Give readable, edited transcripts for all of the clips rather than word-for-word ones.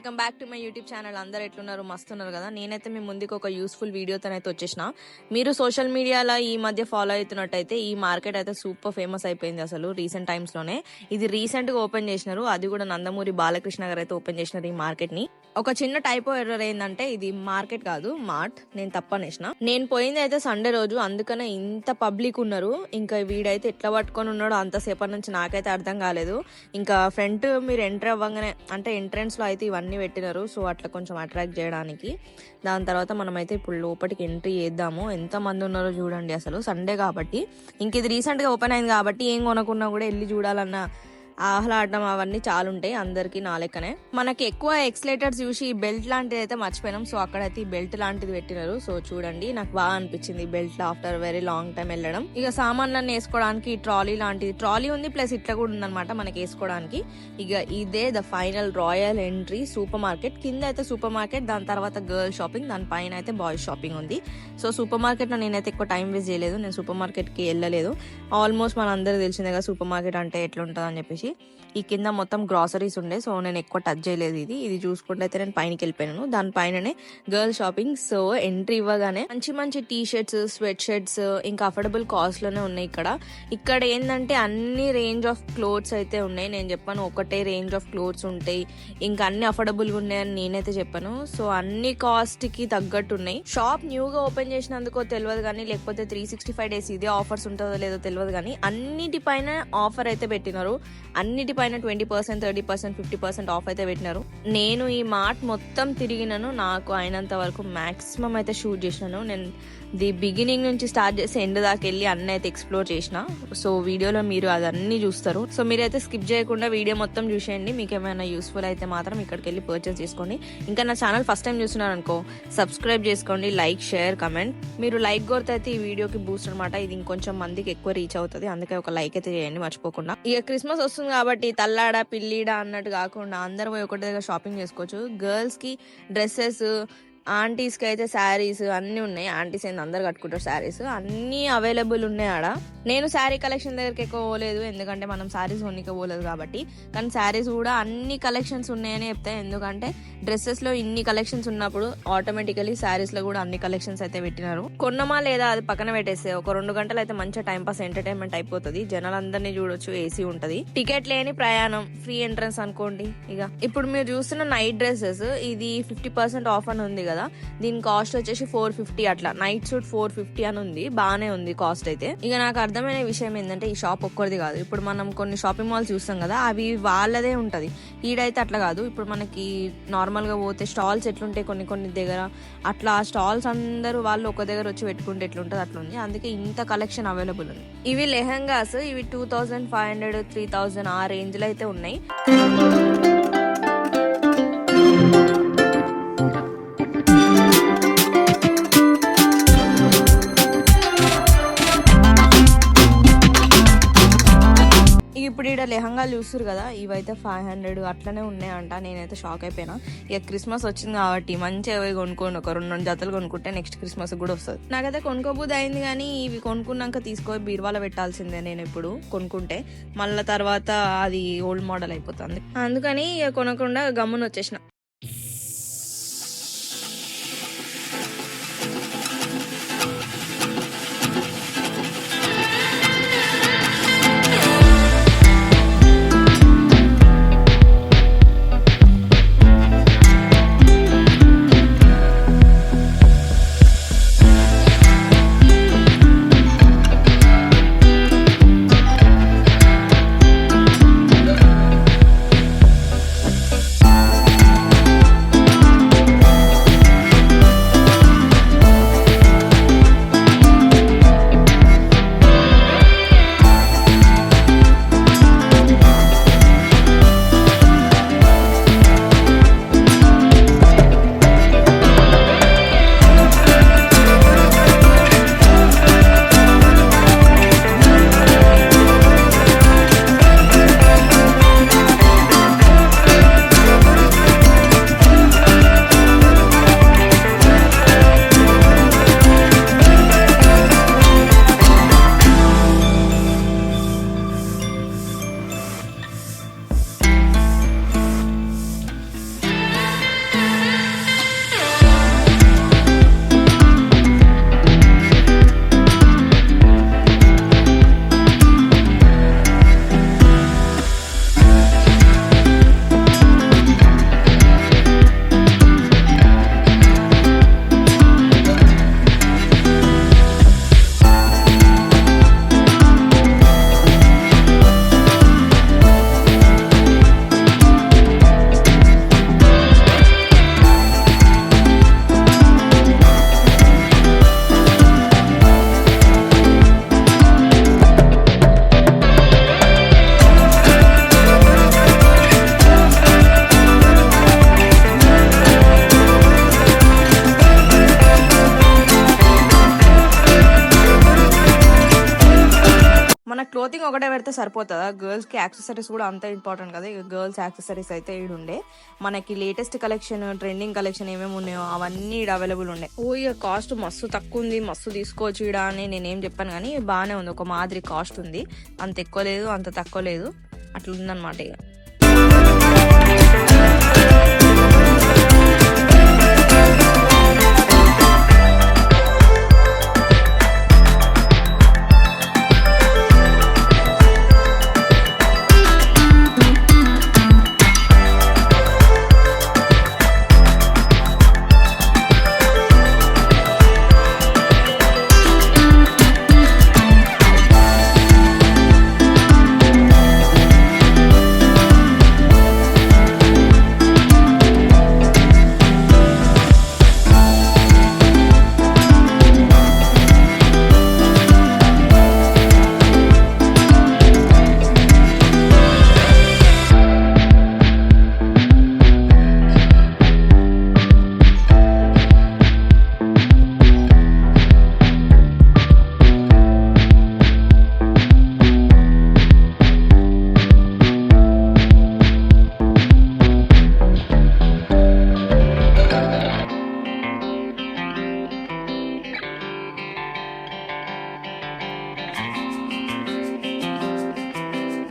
Welcome back to my YouTube channel. అందరు ఎట్లున్నారు? మస్తున్నారు కదా. నేనైతే మీ ముందుకు ఒక యూస్ఫుల్ వీడియోతో అయితే వచ్చేసిన. మీరు సోషల్ మీడియాలో ఈ మధ్య ఫాలో అవుతున్నట్టయితే ఈ మార్కెట్ అయితే సూపర్ ఫేమస్ అయిపోయింది అసలు రీసెంట్ టైమ్స్ లోనే. ఇది రీసెంట్ గా ఓపెన్ చేసినారు, అది కూడా నందమూరి బాలకృష్ణ గారు అయితే ఓపెన్ చేసినారు ఈ మార్కెట్ ని. ఒక చిన్న టైపో ఎర్రర్ ఏంటంటే ఇది మార్కెట్ కాదు మార్ట్, నేను తప్పనేసిన. నేను పోయింది అయితే సండే రోజు, అందుకనే ఇంత పబ్లిక్ ఉన్నారు. ఇంకా వీడైతే ఎట్లా పట్టుకొని ఉన్నాడో అంతసేపటి నుంచి నాకైతే అర్థం కాలేదు. ఇంకా ఫ్రంట్ మీరు ఎంటర్ అవ్వగానే అంటే ఎంట్రన్స్ లో అయితే ఇవన్నీ పెట్టినారు, సో అట్లా కొంచెం అట్రాక్ట్ చేయడానికి. దాని తర్వాత మనమైతే ఇప్పుడు లోపలికి ఎంట్రీ చేద్దాము. ఎంత మంది ఉన్నారో చూడండి అసలు. సండే కాబట్టి, ఇంక ఇది రీసెంట్ గా ఓపెన్ అయింది కాబట్టి ఏం కొనకున్నా కూడా వెళ్ళి చూడాలన్న ఆహ్లాడడం అవన్నీ చాలా ఉంటాయి అందరికి, నా లెక్కనే. మనకి ఎక్కువ ఎక్స్లేటర్స్ చూసి ఈ బెల్ట్ లాంటిది అయితే మర్చిపోయినాం, సో అక్కడైతే ఈ బెల్ట్ లాంటిది పెట్టినారు. సో చూడండి, నాకు బాగా అనిపించింది belt after very long time వెళ్ళడం. ఇక సామాన్లన్నీ వేసుకోవడానికి ట్రాలీ లాంటిది, ట్రాలీ ఉంది ప్లస్ ఇట్లా కూడా ఉందన్నమాట మనకి వేసుకోవడానికి. ఇక ఇదే the final royal entry super market. కింద అయితే సూపర్ మార్కెట్, దాని తర్వాత గర్ల్ షాపింగ్, దాని పైన అయితే బాయ్స్ షాపింగ్ ఉంది. సో సూపర్ మార్కెట్ లో నేనైతే ఎక్కువ టైం వేస్ట్ చేయలేదు, నేను సూపర్ మార్కెట్ కి వెళ్ళలేదు. ఆల్మోస్ట్ మన అందరికి తెలిసిందే కదా సూపర్ మార్కెట్ అంటే ఎట్లుంటది అని చెప్పేసి. ఈ కింద మొత్తం గ్రాసరీస్ ఉండే, సో నేను ఎక్కువ టచ్ చేయలేదు. ఇది చూసుకుంటే అయితే నేను పైనకి వెళ్ళిపోయాను. దానిపైననే గర్ల్ షాపింగ్. సో ఎంట్రీ ఇవ్వగానే మంచి మంచి టీ షర్ట్స్, స్వెట్ షర్ట్స్ ఇంకా అఫోర్డబుల్ కాస్ట్ లోనే ఉన్నాయి ఇక్కడ ఏంటంటే అన్ని రేంజ్ ఆఫ్ క్లోత్స్ అయితే ఉన్నాయి. నేను చెప్పాను ఒకటే రేంజ్ ఆఫ్ క్లోత్స్ ఉంటాయి, ఇంకా అన్ని అఫోర్డబుల్ గా ఉన్నాయని నేనైతే చెప్పాను. సో అన్ని కాస్ట్ కి తగ్గట్టు ఉన్నాయి. షాప్ న్యూగా ఓపెన్ చేసినందుకో తెలియదు కానీ, లేకపోతే 365 days ఇదే ఆఫర్స్ ఉంటుందో లేదో తెలియదు కానీ అన్నిటిపైన ఆఫర్ అయితే పెట్టినారు. అన్నిటిపైన 20%, 30%, 50% ఆఫ్ అయితే పెట్టినారు. నేను ఈ మార్ట్ మొత్తం తిరిగినాను, నాకు అయినంత వరకు మాక్సిమం అయితే షూట్ చేసినాను. నేను ది బిగినింగ్ నుంచి స్టార్ట్ చేసి ఎండ్ దాకా వెళ్ళి అన్ని అయితే ఎక్స్ప్లోర్ చేసిన. సో వీడియోలో మీరు అదన్నీ చూస్తారు. సో మీరైతే స్కిప్ చేయకుండా వీడియో మొత్తం చూసేయండి. మీకు ఏమైనా యూస్ఫుల్ అయితే మాత్రం ఇక్కడికి వెళ్ళి పర్చేస్ చేసుకోండి. ఇంకా నా ఛానల్ ఫస్ట్ టైం చూస్తున్నారు అనుకో సబ్స్క్రైబ్ చేసుకోండి, లైక్, షేర్, కమెంట్. మీరు లైక్ కొడితే అయితే ఈ వీడియోకి బూస్ట్ అనమాట. ఇది ఇంకొంచెం మందికి ఎక్కువ రీచ్ అవుతుంది, అందుకే ఒక లైక్ అయితే చేయండి మర్చిపోకుండా. ఇక క్రిస్మస్ వస్తుంది కాబట్టి తల్లాడ పిల్లిడా అన్నట్టు కాకుండా అందరూ పోయి ఒకటి దగ్గర షాపింగ్ చేసుకోవచ్చు. గర్ల్స్ కి డ్రెస్సెస్, ఆంటీస్ కి అయితే శారీస్ అన్ని ఉన్నాయి. ఆంటీస్ ఏంది అందరు కట్టుకుంటారు శారీస్, అన్ని అవైలబుల్ ఉన్నాయి ఆడ. నేను శారీ కలెక్షన్ దగ్గరికి ఎక్కువ పోలేదు, ఎందుకంటే మనం శారీస్ కొనికే పోలేదు కాబట్టి. కానీ శారీస్ కూడా అన్ని కలెక్షన్స్ ఉన్నాయని చెప్తాయి, ఎందుకంటే డ్రెస్సెస్ లో ఇన్ని కలెక్షన్స్ ఉన్నప్పుడు ఆటోమేటికలీ శారీస్ లో కూడా అన్ని కలెక్షన్స్ అయితే పెట్టినారు. కొన్నమా లేదా అది పక్కన పెట్టేస్తే ఒక 2 గంటలు అయితే మంచిగా టైం పాస్ ఎంటర్టైన్మెంట్ అయిపోతుంది. జనాలందరినీ చూడొచ్చు, ఏసీ ఉంటది, టికెట్ లేని ప్రయాణం, ఫ్రీ ఎంట్రన్స్ అనుకోండి. ఇక ఇప్పుడు మీరు చూస్తున్న నైట్ డ్రెస్సెస్ ఇది 50% ఆఫ్ అని ఉంది కదా, దీని కాస్ట్ వచ్చేసి 450 అట్లా. నైట్ సూట్ 450 అని ఉంది, బాగానే ఉంది కాస్ట్ అయితే. ఇక నాకు అర్థమైన విషయం ఏంటంటే ఈ షాప్ ఒక్కరిది కాదు. ఇప్పుడు మనం కొన్ని షాపింగ్ మాల్స్ చూస్తాం కదా, అవి వాళ్ళదే ఉంటది. ఈడైతే అట్లా కాదు. ఇప్పుడు మనకి నార్మల్ గా పోతే స్టాల్స్ ఎట్లుంటాయి కొన్ని దగ్గర, అట్లా ఆ స్టాల్స్ అందరూ వాళ్ళు ఒక దగ్గర వచ్చి పెట్టుకుంటే ఎట్లుంటది అట్లా ఉంది. అందుకే ఇంత కలెక్షన్ అవైలబుల్ ఉంది. ఇవి లెహంగాస్, ఇవి 2500, 3000 ఆ రేంజ్ లో అయితే ఉన్నాయి. ఇప్పుడు ఇక్కడ లెహంగాలు చూస్తారు కదా, ఇవైతే 500 అట్లనే ఉన్నాయంట. నేనైతే షాక్ అయిపోయినా. ఇక క్రిస్మస్ వచ్చింది కాబట్టి మంచిగా కొనుక్కోండి, ఒక 2 జతలు కొనుక్కుంటే నెక్స్ట్ క్రిస్మస్ కూడా వస్తుంది. నాకైతే కొనుక్కోబుద్ధి అయింది, కానీ ఇవి కొనుక్కున్నాక తీసుకొని బీరువాలో పెట్టాల్సిందే నేను ఇప్పుడు కొనుక్కుంటే. మళ్ళీ తర్వాత అది ఓల్డ్ మోడల్ అయిపోతుంది, అందుకని ఇక కొనకుండా గమ్మున వచ్చేసిన. క్లోతింగ్ ఒకటే పెడితే సరిపోతుందా? గర్ల్స్ కి యాక్సెసరీస్ కూడా అంత ఇంపార్టెంట్ కదా. ఇక గర్ల్స్ యాక్సెసరీస్ అయితే ఈడుండే మనకి లేటెస్ట్ కలెక్షన్, ట్రెండింగ్ కలెక్షన్ ఏమేమి ఉన్నాయో అవన్నీ ఈడ అవైలబుల్ ఉండే. ఇక కాస్ట్ మస్తు తక్కువ ఉంది, మస్తు తీసుకోవచ్చు ఈడ అని నేనేం చెప్పాను, కానీ బాగానే ఉంది. ఒక మాదిరి కాస్ట్ ఉంది, అంత ఎక్కువ లేదు అంత తక్కువ లేదు, అట్లా ఉందన్నమాట. ఇక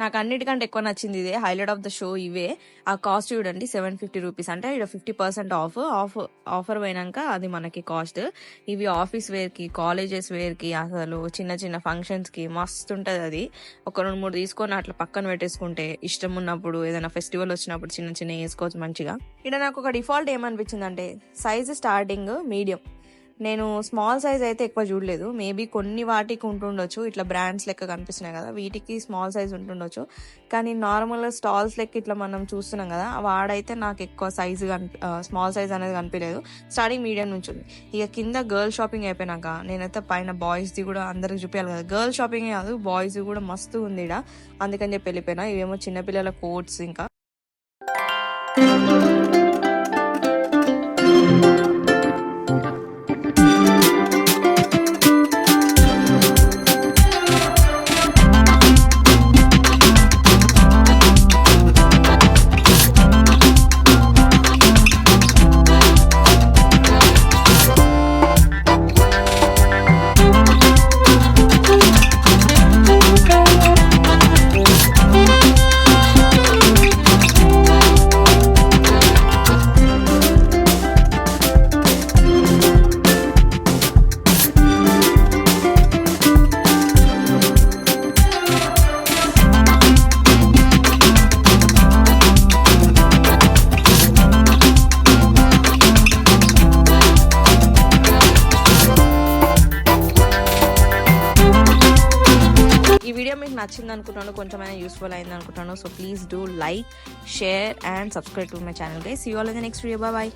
నాకు అన్నిటికంటే ఎక్కువ నచ్చింది ఇదే, హైలైట్ ఆఫ్ ద షో ఇవే. ఆ కాస్ట్ చూడండి 750 రూపీస్, అంటే ఇక్కడ 50% ఆఫర్ పోయినాక అది మనకి కాస్ట్. ఇవి ఆఫీస్ వేర్ కి, కాలేజెస్ వేర్ కి, అసలు చిన్న చిన్న ఫంక్షన్స్ కి మస్తు ఉంటది. అది ఒక 2-3 తీసుకొని అట్లా పక్కన పెట్టేసుకుంటే ఇష్టం ఉన్నప్పుడు ఏదైనా ఫెస్టివల్ వచ్చినప్పుడు చిన్న చిన్న వేసుకోవచ్చు మంచిగా. ఇక్కడ నాకు ఒక డిఫాల్ట్ ఏమనిపించింది అంటే సైజ్ స్టార్టింగ్ మీడియం. నేను స్మాల్ సైజ్ అయితే ఎక్కువ చూడలేదు, మేబీ కొన్ని వాటికి ఉంటుండొచ్చు, ఇట్లా బ్రాండ్స్ లెక్క కనిపిస్తున్నాయి కదా వీటికి స్మాల్ సైజ్ ఉంటుండొచ్చు. కానీ నార్మల్ స్టాల్స్ లెక్క ఇట్లా మనం చూస్తున్నాం కదా, వాడైతే నాకు ఎక్కువ సైజు స్మాల్ సైజ్ అనేది కనిపించలేదు. స్టార్టింగ్ మీడియం నుంచి ఉంది. ఇక కింద గర్ల్ షాపింగ్ అయిపోయినాక నేనైతే పైన బాయ్స్ది కూడా అందరికి చూపించాలి కదా. గర్ల్ షాపింగ్ కాదు, బాయ్స్ కూడా మస్తు ఉంది ఇక్కడ, అందుకని చెప్పి వెళ్ళిపోయినా. ఇవేమో చిన్నపిల్లల కోట్స్. ఇంకా వీడియో మీకు నచ్చింది అనుకుంటున్నాను, కొంచెమైనా యూస్ఫుల్ అయింది అనుకుంటున్నాను. So please do like, share and subscribe to my channel guys. See you all in the next video. Bye by.